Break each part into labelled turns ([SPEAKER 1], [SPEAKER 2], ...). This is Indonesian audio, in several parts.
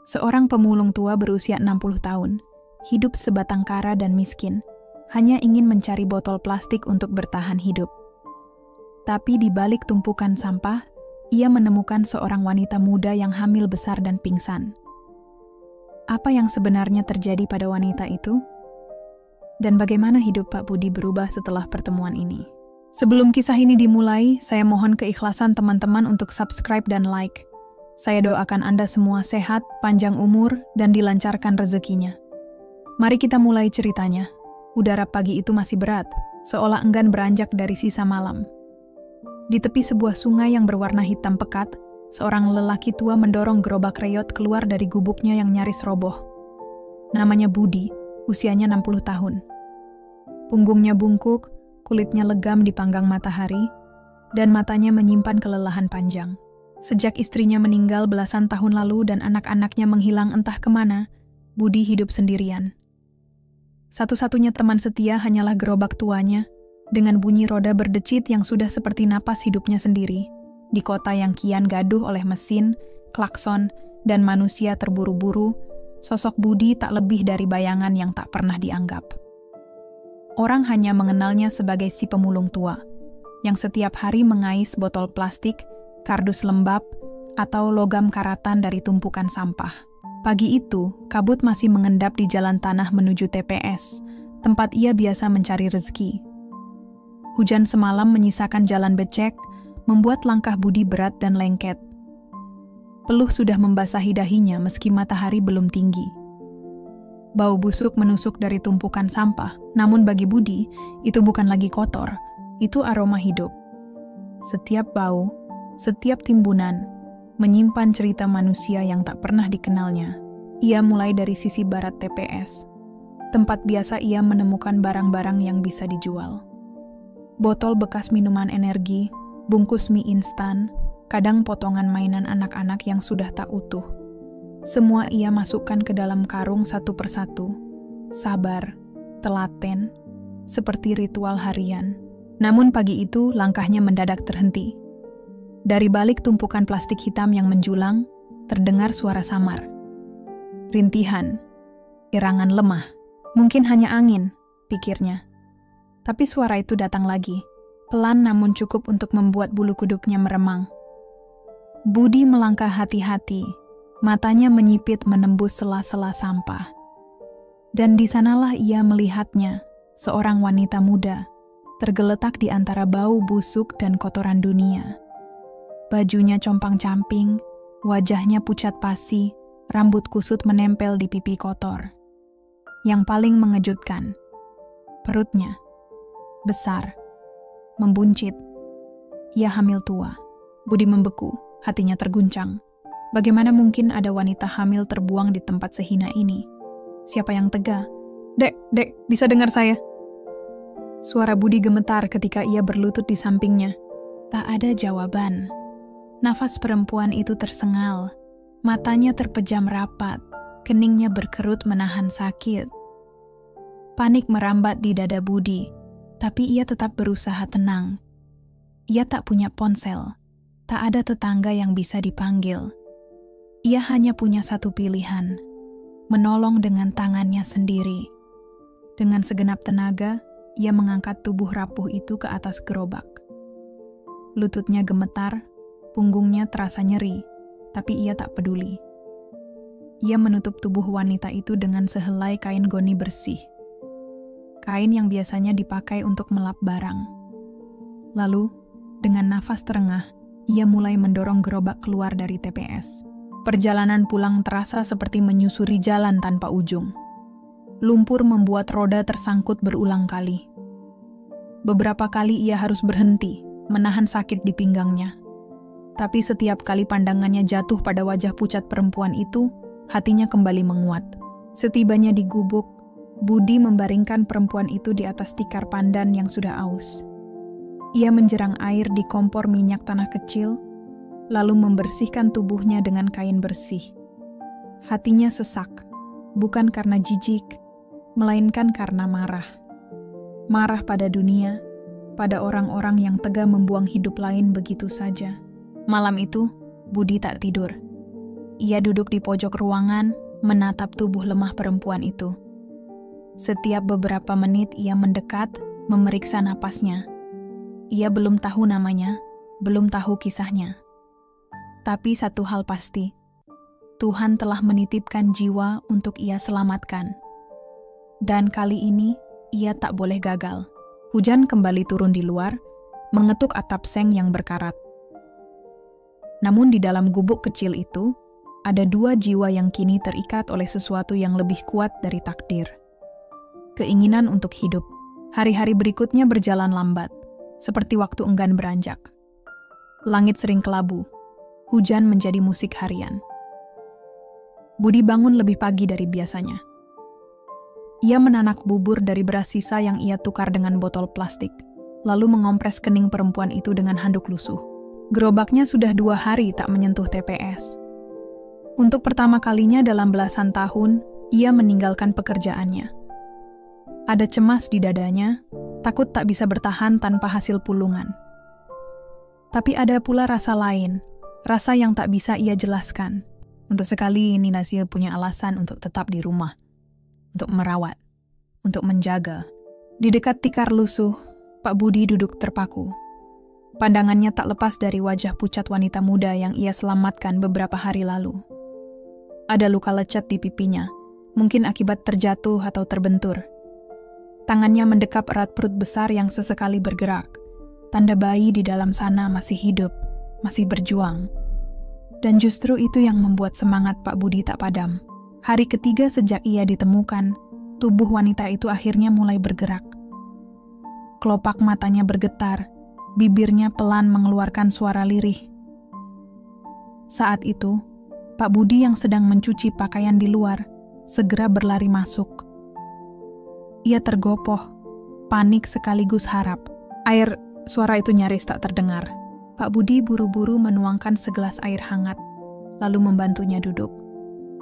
[SPEAKER 1] Seorang pemulung tua berusia 60 tahun, hidup sebatang kara dan miskin, hanya ingin mencari botol plastik untuk bertahan hidup. Tapi di balik tumpukan sampah, ia menemukan seorang wanita muda yang hamil besar dan pingsan. Apa yang sebenarnya terjadi pada wanita itu? Dan bagaimana hidup Pak Budi berubah setelah pertemuan ini? Sebelum kisah ini dimulai, saya mohon keikhlasan teman-teman untuk subscribe dan like. Saya doakan Anda semua sehat, panjang umur, dan dilancarkan rezekinya. Mari kita mulai ceritanya. Udara pagi itu masih berat, seolah enggan beranjak dari sisa malam. Di tepi sebuah sungai yang berwarna hitam pekat, seorang lelaki tua mendorong gerobak reyot keluar dari gubuknya yang nyaris roboh. Namanya Budi, usianya 60 tahun. Punggungnya bungkuk, kulitnya legam dipanggang matahari, dan matanya menyimpan kelelahan panjang. Sejak istrinya meninggal belasan tahun lalu dan anak-anaknya menghilang entah kemana, Budi hidup sendirian. Satu-satunya teman setia hanyalah gerobak tuanya, dengan bunyi roda berdecit yang sudah seperti napas hidupnya sendiri. Di kota yang kian gaduh oleh mesin, klakson, dan manusia terburu-buru, sosok Budi tak lebih dari bayangan yang tak pernah dianggap. Orang hanya mengenalnya sebagai si pemulung tua, yang setiap hari mengais botol plastik, kardus lembab, atau logam karatan dari tumpukan sampah. Pagi itu, kabut masih mengendap di jalan tanah menuju TPS, tempat ia biasa mencari rezeki. Hujan semalam menyisakan jalan becek, membuat langkah Budi berat dan lengket. Peluh sudah membasahi dahinya meski matahari belum tinggi. Bau busuk menusuk dari tumpukan sampah, namun bagi Budi, itu bukan lagi kotor, itu aroma hidup. Setiap bau, setiap timbunan, menyimpan cerita manusia yang tak pernah dikenalnya. Ia mulai dari sisi barat TPS, tempat biasa ia menemukan barang-barang yang bisa dijual. Botol bekas minuman energi, bungkus mie instan, kadang potongan mainan anak-anak yang sudah tak utuh. Semua ia masukkan ke dalam karung satu persatu, sabar, telaten, seperti ritual harian. Namun pagi itu langkahnya mendadak terhenti. Dari balik tumpukan plastik hitam yang menjulang, terdengar suara samar. Rintihan, irangan lemah, mungkin hanya angin, pikirnya. Tapi suara itu datang lagi, pelan namun cukup untuk membuat bulu kuduknya meremang. Budi melangkah hati-hati, matanya menyipit menembus sela-sela sampah. Dan di sanalah ia melihatnya, seorang wanita muda, tergeletak di antara bau busuk dan kotoran dunia. Bajunya compang-camping, wajahnya pucat pasi, rambut kusut menempel di pipi kotor. Yang paling mengejutkan, perutnya besar, membuncit. Ia hamil tua. Budi membeku, hatinya terguncang. Bagaimana mungkin ada wanita hamil terbuang di tempat sehina ini? Siapa yang tega? Dek, bisa dengar saya? Suara Budi gemetar ketika ia berlutut di sampingnya. Tak ada jawaban. Nafas perempuan itu tersengal. Matanya terpejam rapat. Keningnya berkerut menahan sakit. Panik merambat di dada Budi, tapi ia tetap berusaha tenang. Ia tak punya ponsel. Tak ada tetangga yang bisa dipanggil. Ia hanya punya satu pilihan, menolong dengan tangannya sendiri. Dengan segenap tenaga, ia mengangkat tubuh rapuh itu ke atas gerobak. Lututnya gemetar, punggungnya terasa nyeri, tapi ia tak peduli. Ia menutup tubuh wanita itu dengan sehelai kain goni bersih. Kain yang biasanya dipakai untuk melap barang. Lalu, dengan nafas terengah, ia mulai mendorong gerobak keluar dari TPS. Perjalanan pulang terasa seperti menyusuri jalan tanpa ujung. Lumpur membuat roda tersangkut berulang kali. Beberapa kali ia harus berhenti, menahan sakit di pinggangnya. Tapi setiap kali pandangannya jatuh pada wajah pucat perempuan itu, hatinya kembali menguat. Setibanya di gubuk, Budi membaringkan perempuan itu di atas tikar pandan yang sudah aus. Ia menjerang air di kompor minyak tanah kecil, lalu membersihkan tubuhnya dengan kain bersih. Hatinya sesak, bukan karena jijik, melainkan karena marah. Marah pada dunia, pada orang-orang yang tega membuang hidup lain begitu saja. Malam itu, Budi tak tidur. Ia duduk di pojok ruangan, menatap tubuh lemah perempuan itu. Setiap beberapa menit ia mendekat, memeriksa napasnya. Ia belum tahu namanya, belum tahu kisahnya. Tapi satu hal pasti, Tuhan telah menitipkan jiwa untuk ia selamatkan. Dan kali ini, ia tak boleh gagal. Hujan kembali turun di luar, mengetuk atap seng yang berkarat. Namun di dalam gubuk kecil itu, ada dua jiwa yang kini terikat oleh sesuatu yang lebih kuat dari takdir. Keinginan untuk hidup. Hari-hari berikutnya berjalan lambat, seperti waktu enggan beranjak. Langit sering kelabu. Hujan menjadi musik harian. Budi bangun lebih pagi dari biasanya. Ia menanak bubur dari beras sisa yang ia tukar dengan botol plastik, lalu mengompres kening perempuan itu dengan handuk lusuh. Gerobaknya sudah 2 hari tak menyentuh TPS. Untuk pertama kalinya dalam belasan tahun, ia meninggalkan pekerjaannya. Ada cemas di dadanya, takut tak bisa bertahan tanpa hasil pulungan. Tapi ada pula rasa lain, rasa yang tak bisa ia jelaskan. Untuk sekali ini Nasil punya alasan untuk tetap di rumah, untuk merawat, untuk menjaga. Di dekat tikar lusuh, Pak Budi duduk terpaku. Pandangannya tak lepas dari wajah pucat wanita muda yang ia selamatkan beberapa hari lalu. Ada luka lecet di pipinya, mungkin akibat terjatuh atau terbentur. Tangannya mendekap erat perut besar yang sesekali bergerak. Tanda bayi di dalam sana masih hidup, masih berjuang. Dan justru itu yang membuat semangat Pak Budi tak padam. Hari ketiga sejak ia ditemukan, tubuh wanita itu akhirnya mulai bergerak. Kelopak matanya bergetar, bibirnya pelan mengeluarkan suara lirih. Saat itu, Pak Budi yang sedang mencuci pakaian di luar, segera berlari masuk. Ia tergopoh, panik sekaligus harap. Suara itu nyaris tak terdengar. Pak Budi buru-buru menuangkan segelas air hangat, lalu membantunya duduk.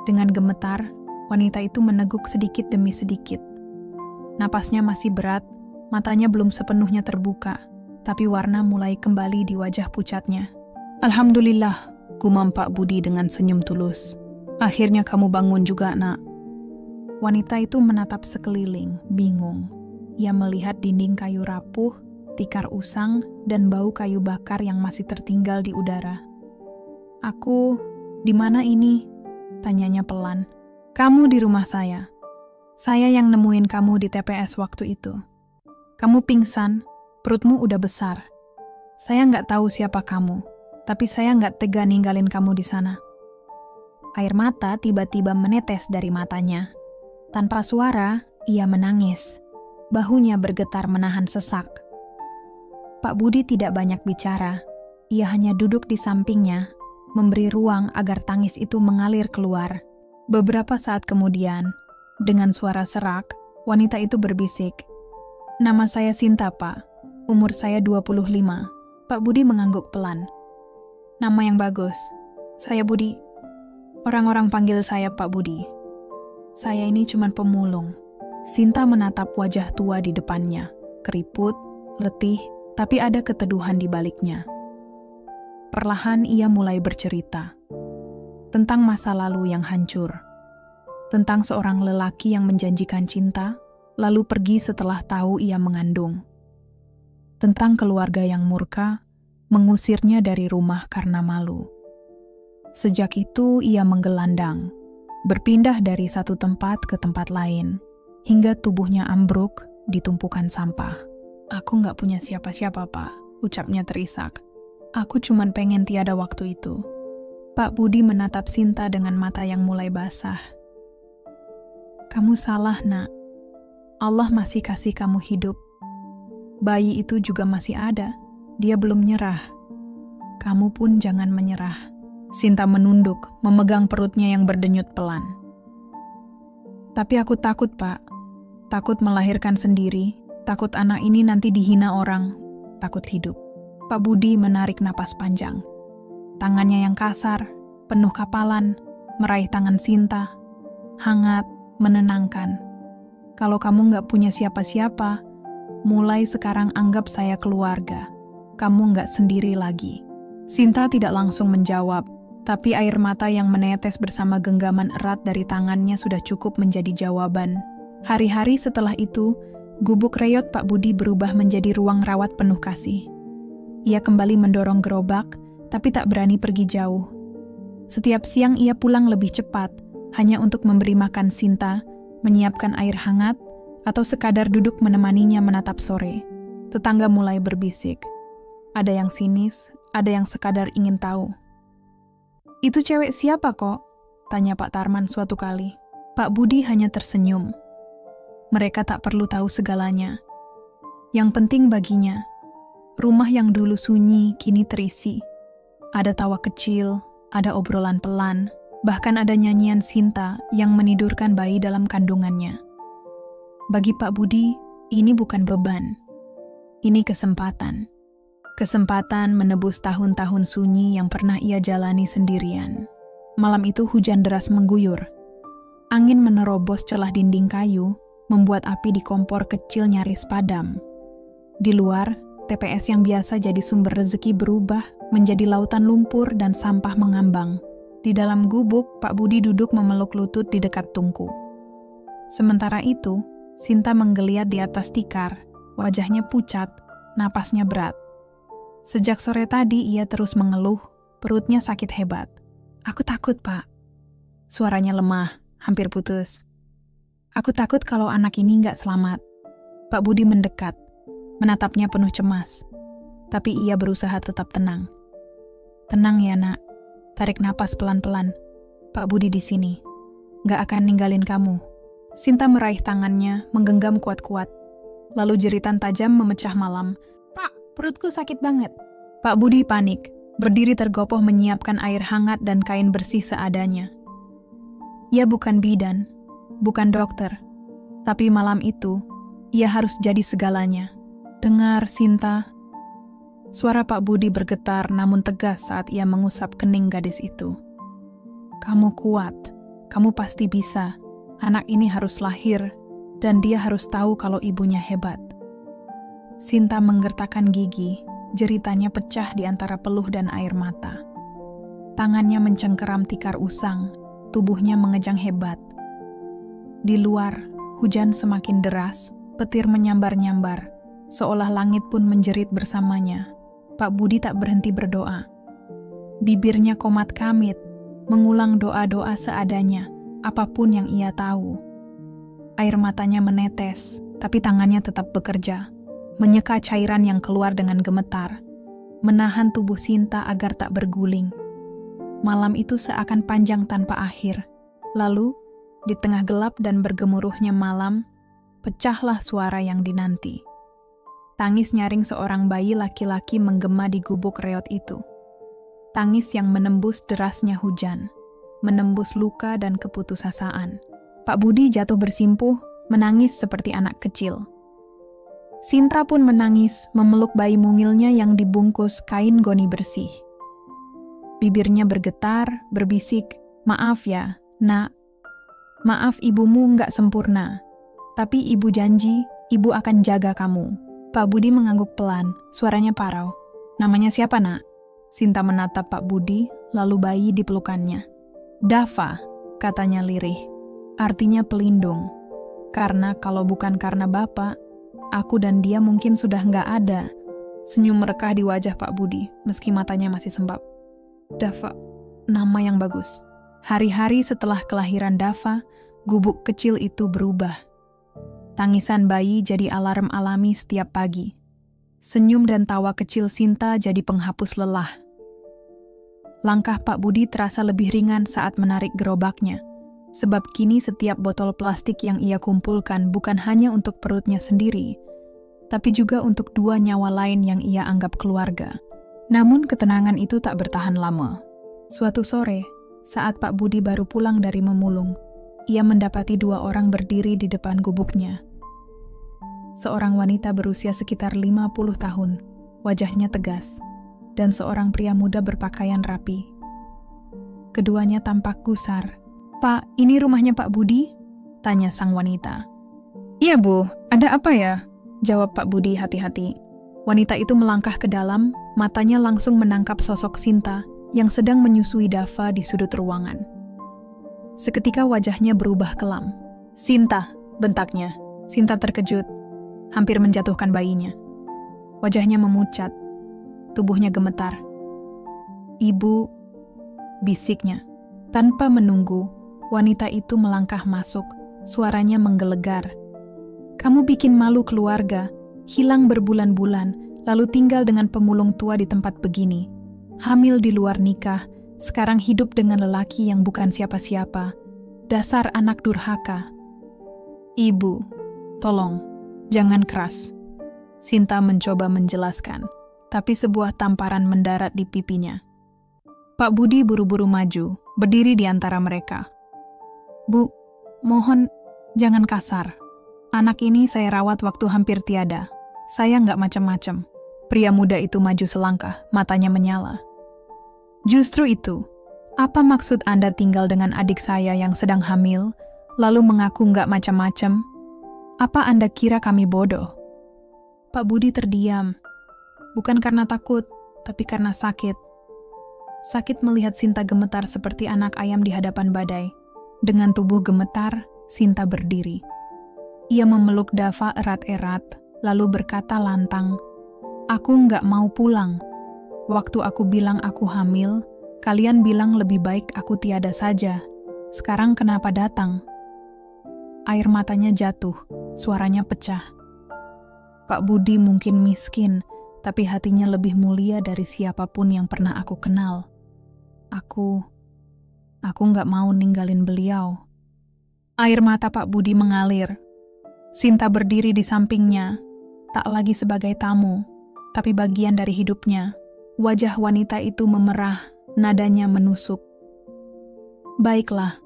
[SPEAKER 1] Dengan gemetar, wanita itu meneguk sedikit demi sedikit. Napasnya masih berat, matanya belum sepenuhnya terbuka, tapi warna mulai kembali di wajah pucatnya. "Alhamdulillah," gumam Pak Budi dengan senyum tulus. "Akhirnya kamu bangun juga, Nak." Wanita itu menatap sekeliling, bingung. Ia melihat dinding kayu rapuh, tikar usang, dan bau kayu bakar yang masih tertinggal di udara. "Aku, di mana ini?" tanyanya pelan. "Kamu di rumah saya. Saya yang nemuin kamu di TPS waktu itu. Kamu pingsan, perutmu udah besar. Saya nggak tahu siapa kamu, tapi saya nggak tega ninggalin kamu di sana." Air mata tiba-tiba menetes dari matanya. Tanpa suara, ia menangis. Bahunya bergetar menahan sesak. Pak Budi tidak banyak bicara. Ia hanya duduk di sampingnya, memberi ruang agar tangis itu mengalir keluar. Beberapa saat kemudian, dengan suara serak, wanita itu berbisik, "Nama saya Sinta, Pak. Umur saya 25. Pak Budi mengangguk pelan. "Nama yang bagus. Saya Budi. Orang-orang panggil saya Pak Budi. Saya ini cuma pemulung." Sinta menatap wajah tua di depannya. Keriput, letih, tapi ada keteduhan di baliknya. Perlahan ia mulai bercerita. Tentang masa lalu yang hancur. Tentang seorang lelaki yang menjanjikan cinta, lalu pergi setelah tahu ia mengandung. Tentang keluarga yang murka, mengusirnya dari rumah karena malu. Sejak itu ia menggelandang, berpindah dari satu tempat ke tempat lain, hingga tubuhnya ambruk di tumpukan sampah. "Aku nggak punya siapa-siapa, Pak," ucapnya terisak. "Aku cuman pengen tiada waktu itu." Pak Budi menatap Sinta dengan mata yang mulai basah. "Kamu salah, Nak. Allah masih kasih kamu hidup. Bayi itu juga masih ada. Dia belum nyerah. Kamu pun jangan menyerah." Sinta menunduk, memegang perutnya yang berdenyut pelan. "Tapi aku takut, Pak. Takut melahirkan sendiri, takut anak ini nanti dihina orang, takut hidup." Pak Budi menarik napas panjang. Tangannya yang kasar, penuh kapalan, meraih tangan Sinta. Hangat, menenangkan. "Kalau kamu nggak punya siapa-siapa, mulai sekarang anggap saya keluarga. Kamu nggak sendiri lagi." Sinta tidak langsung menjawab, Tapi air mata yang menetes bersama genggaman erat dari tangannya sudah cukup menjadi jawaban. Hari-hari setelah itu, gubuk reot Pak Budi berubah menjadi ruang rawat penuh kasih. Ia kembali mendorong gerobak, tapi tak berani pergi jauh. Setiap siang ia pulang lebih cepat, hanya untuk memberi makan Sinta, menyiapkan air hangat, atau sekadar duduk menemaninya menatap sore. Tetangga mulai berbisik. Ada yang sinis, ada yang sekadar ingin tahu. "Itu cewek siapa kok?" tanya Pak Tarman suatu kali. Pak Budi hanya tersenyum. Mereka tak perlu tahu segalanya. Yang penting baginya, rumah yang dulu sunyi kini terisi. Ada tawa kecil, ada obrolan pelan, bahkan ada nyanyian Sinta yang menidurkan bayi dalam kandungannya. Bagi Pak Budi, ini bukan beban. Ini kesempatan. Kesempatan menebus tahun-tahun sunyi yang pernah ia jalani sendirian. Malam itu hujan deras mengguyur. Angin menerobos celah dinding kayu, membuat api di kompor kecil nyaris padam. Di luar, TPS yang biasa jadi sumber rezeki berubah menjadi lautan lumpur dan sampah mengambang. Di dalam gubuk, Pak Budi duduk memeluk lutut di dekat tungku. Sementara itu, Sinta menggeliat di atas tikar, wajahnya pucat, napasnya berat. Sejak sore tadi ia terus mengeluh, perutnya sakit hebat. "Aku takut, Pak." Suaranya lemah, hampir putus. "Aku takut kalau anak ini nggak selamat." Pak Budi mendekat, menatapnya penuh cemas. Tapi ia berusaha tetap tenang. "Tenang ya, Nak. Tarik napas pelan-pelan. Pak Budi di sini. Nggak akan ninggalin kamu." Sinta meraih tangannya, menggenggam kuat-kuat. Lalu jeritan tajam memecah malam. "Perutku sakit banget." Pak Budi panik, berdiri tergopoh menyiapkan air hangat dan kain bersih seadanya. Ia bukan bidan, bukan dokter, tapi malam itu, ia harus jadi segalanya. "Dengar, Sinta." Suara Pak Budi bergetar namun tegas saat ia mengusap kening gadis itu. "Kamu kuat, kamu pasti bisa. Anak ini harus lahir, dan dia harus tahu kalau ibunya hebat." Sinta menggertakkan gigi, jeritanya pecah di antara peluh dan air mata. Tangannya mencengkeram tikar usang, tubuhnya mengejang hebat. Di luar, hujan semakin deras, petir menyambar-nyambar, seolah langit pun menjerit bersamanya. Pak Budi tak berhenti berdoa. Bibirnya komat kamit, mengulang doa-doa seadanya, apapun yang ia tahu. Air matanya menetes, tapi tangannya tetap bekerja. Menyeka cairan yang keluar dengan gemetar, menahan tubuh Sinta agar tak berguling. Malam itu seakan panjang tanpa akhir. Lalu, di tengah gelap dan bergemuruhnya malam, pecahlah suara yang dinanti. Tangis nyaring seorang bayi laki-laki menggema di gubuk reot itu. Tangis yang menembus derasnya hujan, menembus luka dan keputusasaan. Pak Budi jatuh bersimpuh, menangis seperti anak kecil. Sinta pun menangis, memeluk bayi mungilnya yang dibungkus kain goni bersih. Bibirnya bergetar, berbisik, "Maaf ya, Nak. Maaf ibumu nggak sempurna. Tapi ibu janji, ibu akan jaga kamu." Pak Budi mengangguk pelan, suaranya parau. "Namanya siapa, Nak?" Sinta menatap Pak Budi, lalu bayi di pelukannya. "Dava," katanya lirih. Artinya pelindung. Karena kalau bukan karena Bapak, aku dan dia mungkin sudah nggak ada. Senyum merekah di wajah Pak Budi, meski matanya masih sembab. Dava, nama yang bagus. Hari-hari setelah kelahiran Dava, gubuk kecil itu berubah. Tangisan bayi jadi alarm alami setiap pagi. Senyum dan tawa kecil Sinta jadi penghapus lelah. Langkah Pak Budi terasa lebih ringan saat menarik gerobaknya. Sebab kini setiap botol plastik yang ia kumpulkan bukan hanya untuk perutnya sendiri, tapi juga untuk dua nyawa lain yang ia anggap keluarga. Namun ketenangan itu tak bertahan lama. Suatu sore, saat Pak Budi baru pulang dari memulung, ia mendapati dua orang berdiri di depan gubuknya. Seorang wanita berusia sekitar 50 tahun, wajahnya tegas, dan seorang pria muda berpakaian rapi. Keduanya tampak gusar. "Pak, ini rumahnya Pak Budi?" tanya sang wanita. "Iya, Bu. Ada apa ya?" jawab Pak Budi hati-hati. Wanita itu melangkah ke dalam, matanya langsung menangkap sosok Sinta yang sedang menyusui Dava di sudut ruangan. Seketika wajahnya berubah kelam. "Sinta," bentaknya. Sinta terkejut, hampir menjatuhkan bayinya. Wajahnya memucat, tubuhnya gemetar. "Ibu," bisiknya. Tanpa menunggu, wanita itu melangkah masuk, suaranya menggelegar. "Kamu bikin malu keluarga, hilang berbulan-bulan, lalu tinggal dengan pemulung tua di tempat begini. Hamil di luar nikah, sekarang hidup dengan lelaki yang bukan siapa-siapa. Dasar anak durhaka." "Ibu, tolong, jangan keras." Sinta mencoba menjelaskan, tapi sebuah tamparan mendarat di pipinya. Pak Budi buru-buru maju, berdiri di antara mereka. "Bu, mohon jangan kasar. Anak ini saya rawat waktu hampir tiada. Saya nggak macam-macam." Pria muda itu maju selangkah, matanya menyala. "Justru itu, apa maksud Anda tinggal dengan adik saya yang sedang hamil, lalu mengaku nggak macam-macam? Apa Anda kira kami bodoh?" Pak Budi terdiam, bukan karena takut, tapi karena sakit. Sakit melihat Sinta gemetar seperti anak ayam di hadapan badai. Dengan tubuh gemetar, Sinta berdiri. Ia memeluk Dava erat-erat, lalu berkata lantang, "Aku nggak mau pulang. Waktu aku bilang aku hamil, kalian bilang lebih baik aku tiada saja. Sekarang kenapa datang?" Air matanya jatuh, suaranya pecah. Pak Budi mungkin miskin, tapi hatinya lebih mulia dari siapapun yang pernah aku kenal. Aku nggak mau ninggalin beliau." Air mata Pak Budi mengalir. Sinta berdiri di sampingnya, tak lagi sebagai tamu, tapi bagian dari hidupnya. Wajah wanita itu memerah, nadanya menusuk. "Baiklah,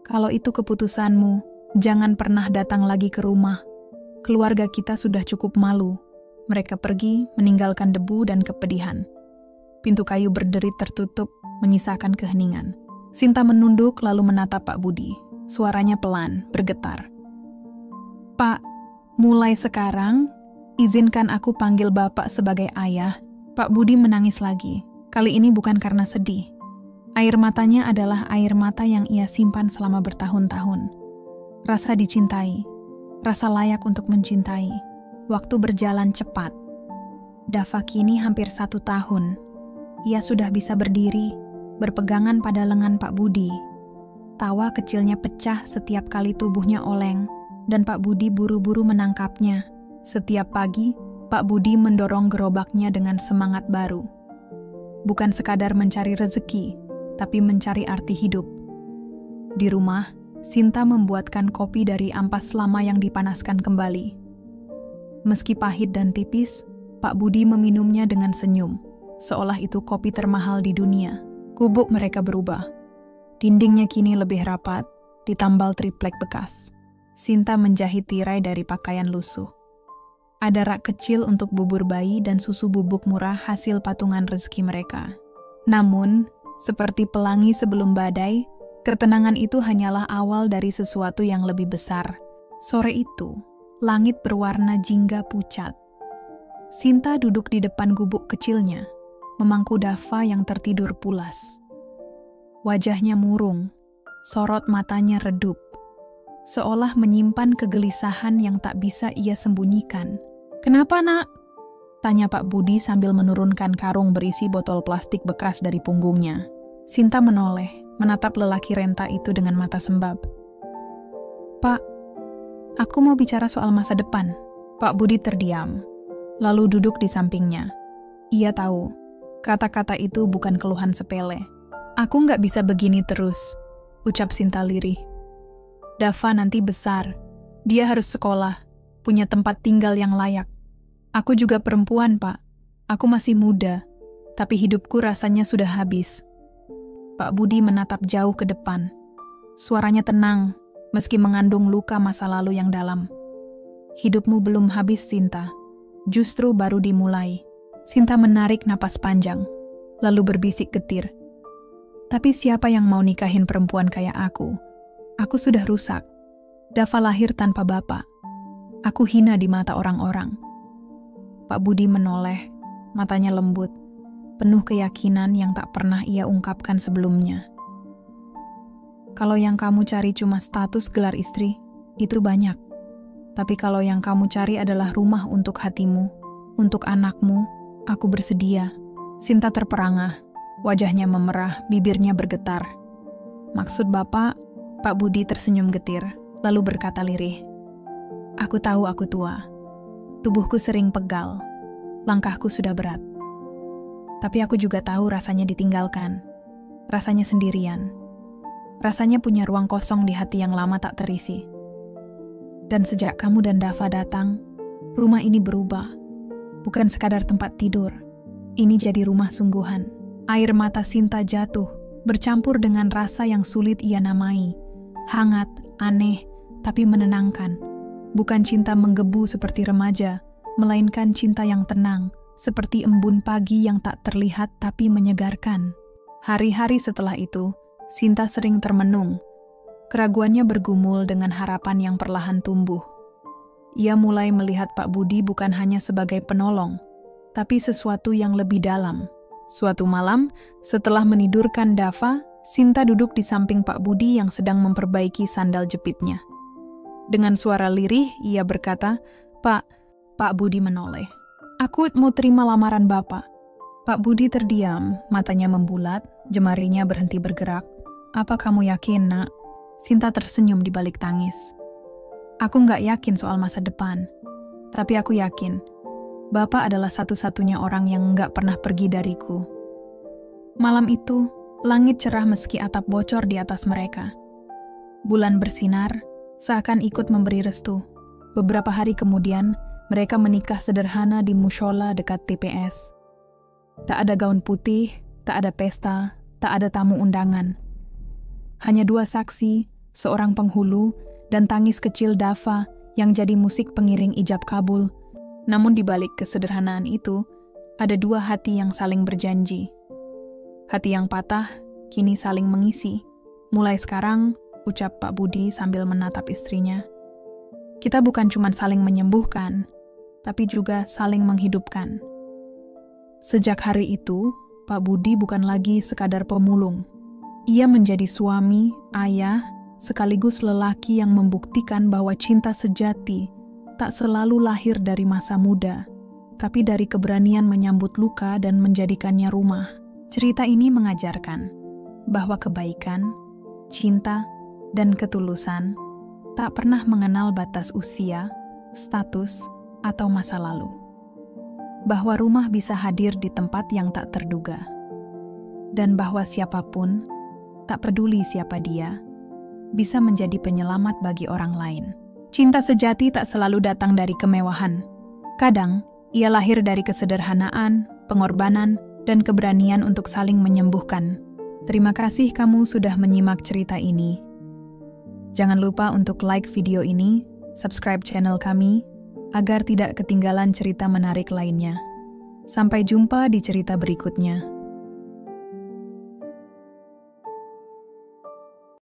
[SPEAKER 1] kalau itu keputusanmu, jangan pernah datang lagi ke rumah. Keluarga kita sudah cukup malu." Mereka pergi, meninggalkan debu dan kepedihan. Pintu kayu berderit tertutup, menyisakan keheningan. Sinta menunduk lalu menatap Pak Budi. Suaranya pelan, bergetar. "Pak, mulai sekarang, izinkan aku panggil Bapak sebagai ayah." Pak Budi menangis lagi. Kali ini bukan karena sedih. Air matanya adalah air mata yang ia simpan selama bertahun-tahun. Rasa dicintai, rasa layak untuk mencintai. Waktu berjalan cepat. Dava kini hampir 1 tahun. Ia sudah bisa berdiri, berpegangan pada lengan Pak Budi. Tawa kecilnya pecah setiap kali tubuhnya oleng, dan Pak Budi buru-buru menangkapnya. Setiap pagi, Pak Budi mendorong gerobaknya dengan semangat baru. Bukan sekadar mencari rezeki, tapi mencari arti hidup. Di rumah, Sinta membuatkan kopi dari ampas lama yang dipanaskan kembali. Meski pahit dan tipis, Pak Budi meminumnya dengan senyum, seolah itu kopi termahal di dunia. Gubuk mereka berubah. Dindingnya kini lebih rapat, ditambal triplek bekas. Sinta menjahit tirai dari pakaian lusuh. Ada rak kecil untuk bubur bayi dan susu bubuk murah hasil patungan rezeki mereka. Namun, seperti pelangi sebelum badai, ketenangan itu hanyalah awal dari sesuatu yang lebih besar. Sore itu, langit berwarna jingga pucat. Sinta duduk di depan gubuk kecilnya, memangku Dava yang tertidur pulas. Wajahnya murung, sorot matanya redup, seolah menyimpan kegelisahan yang tak bisa ia sembunyikan. "Kenapa, Nak?" tanya Pak Budi sambil menurunkan karung berisi botol plastik bekas dari punggungnya. Sinta menoleh, menatap lelaki renta itu dengan mata sembab. "Pak, aku mau bicara soal masa depan." Pak Budi terdiam, lalu duduk di sampingnya. Ia tahu, kata-kata itu bukan keluhan sepele. "Aku nggak bisa begini terus," ucap Sinta lirih. "Dava nanti besar. Dia harus sekolah, punya tempat tinggal yang layak. Aku juga perempuan, Pak. Aku masih muda, tapi hidupku rasanya sudah habis." Pak Budi menatap jauh ke depan. Suaranya tenang, meski mengandung luka masa lalu yang dalam. "Hidupmu belum habis, Sinta. Justru baru dimulai." Sinta menarik napas panjang, lalu berbisik getir. "Tapi siapa yang mau nikahin perempuan kayak aku? Aku sudah rusak. Dava lahir tanpa bapak. Aku hina di mata orang-orang." Pak Budi menoleh, matanya lembut. penuh keyakinan yang tak pernah ia ungkapkan sebelumnya. Kalau yang kamu cari cuma status gelar istri, itu banyak. Tapi kalau yang kamu cari adalah rumah untuk hatimu, untuk anakmu, aku bersedia. Sinta terperangah, wajahnya memerah, bibirnya bergetar. Maksud Bapak, Pak Budi tersenyum getir, lalu berkata lirih, "Aku tahu aku tua. Tubuhku sering pegal. Langkahku sudah berat. Tapi aku juga tahu rasanya ditinggalkan. Rasanya sendirian. Rasanya punya ruang kosong di hati yang lama tak terisi. Dan sejak kamu dan Dava datang, rumah ini berubah. Bukan sekadar tempat tidur. Ini jadi rumah sungguhan." Air mata Sinta jatuh, bercampur dengan rasa yang sulit ia namai. Hangat, aneh, tapi menenangkan. Bukan cinta menggebu seperti remaja, melainkan cinta yang tenang, seperti embun pagi yang tak terlihat tapi menyegarkan. Hari-hari setelah itu, Sinta sering termenung. Keraguannya bergumul dengan harapan yang perlahan tumbuh. Ia mulai melihat Pak Budi bukan hanya sebagai penolong, tapi sesuatu yang lebih dalam. Suatu malam, setelah menidurkan Dava, Sinta duduk di samping Pak Budi yang sedang memperbaiki sandal jepitnya. Dengan suara lirih, ia berkata, Pak Budi menoleh. "Aku mau terima lamaran Bapak." Pak Budi terdiam, matanya membulat, jemarinya berhenti bergerak. "Apa kamu yakin, Nak?" Sinta tersenyum di balik tangis. "Aku nggak yakin soal masa depan, tapi aku yakin Bapak adalah satu-satunya orang yang nggak pernah pergi dariku." Malam itu, langit cerah meski atap bocor di atas mereka. Bulan bersinar, seakan ikut memberi restu. Beberapa hari kemudian, mereka menikah sederhana di mushola dekat TPS. Tak ada gaun putih, tak ada pesta, tak ada tamu undangan. Hanya dua saksi, seorang penghulu, dan tangis kecil Dava yang jadi musik pengiring ijab kabul. Namun di balik kesederhanaan itu, ada dua hati yang saling berjanji. Hati yang patah, kini saling mengisi. "Mulai sekarang," ucap Pak Budi sambil menatap istrinya, "kita bukan cuma saling menyembuhkan, tapi juga saling menghidupkan." Sejak hari itu, Pak Budi bukan lagi sekadar pemulung. Ia menjadi suami, ayah, sekaligus lelaki yang membuktikan bahwa cinta sejati tak selalu lahir dari masa muda, tapi dari keberanian menyambut luka dan menjadikannya rumah. Cerita ini mengajarkan bahwa kebaikan, cinta, dan ketulusan tak pernah mengenal batas usia, status, atau masa lalu. Bahwa rumah bisa hadir di tempat yang tak terduga. Dan bahwa siapapun, tak peduli siapa dia, bisa menjadi penyelamat bagi orang lain. Cinta sejati tak selalu datang dari kemewahan. Kadang, ia lahir dari kesederhanaan, pengorbanan, dan keberanian untuk saling menyembuhkan. Terima kasih kamu sudah menyimak cerita ini. Jangan lupa untuk like video ini, subscribe channel kami, agar tidak ketinggalan cerita menarik lainnya. Sampai jumpa di cerita berikutnya.